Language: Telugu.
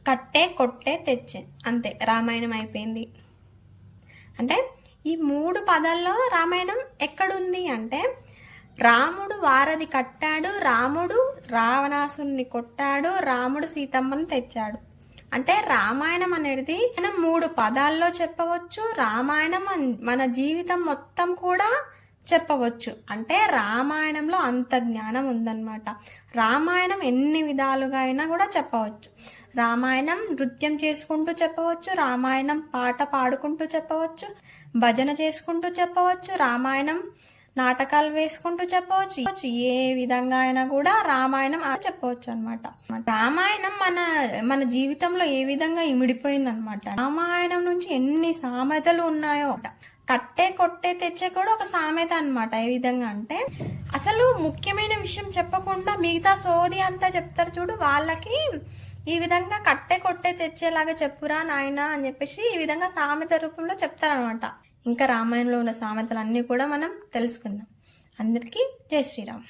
కట్టే కొట్టే తెచ్చే, అంతే రామాయణం అయిపోయింది. అంటే ఈ 3 పదాల్లో రామాయణం ఎక్కడుంది అంటే, రాముడు వారధి కట్టాడు, రాముడు రావణాసుని కొట్టాడు, రాముడు సీతమ్మను తెచ్చాడు. అంటే రామాయణం అనేది మనం 3 పదాల్లో చెప్పవచ్చు. రామాయణం మన జీవితం మొత్తం కూడా చెప్పవచ్చు. అంటే రామాయణంలో అంత జ్ఞానం ఉందన్నమాట. రామాయణం ఎన్ని విధాలుగా అయినా కూడా చెప్పవచ్చు. రామాయణం నృత్యం చేసుకుంటూ చెప్పవచ్చు, రామాయణం పాట పాడుకుంటూ చెప్పవచ్చు, భజన చేసుకుంటూ చెప్పవచ్చు, రామాయణం నాటకాలు వేసుకుంటూ చెప్పవచ్చు. ఏ విధంగా అయినా కూడా రామాయణం చెప్పవచ్చు అనమాట. రామాయణం మన జీవితంలో ఏ విధంగా ఇమిడిపోయింది అనమాట. రామాయణం నుంచి ఎన్ని సామెతలు ఉన్నాయో. కట్టే కొట్టే తెచ్చే కూడా ఒక సామెత అనమాట. ఏ విధంగా అంటే, అసలు ముఖ్యమైన విషయం చెప్పకుండా మిగతా సోది అంతా చెప్తారు చూడు, వాళ్ళకి ఈ విధంగా కట్టే కొట్టే తెచ్చేలాగా చెప్పురా నాయన అని చెప్పేసి ఈ విధంగా సామెత రూపంలో చెప్తారనమాట. ఇంకా రామాయణంలో ఉన్న సామెతలన్నీ కూడా మనం తెలుసుకుందాం. అందరికీ జై శ్రీరామ్.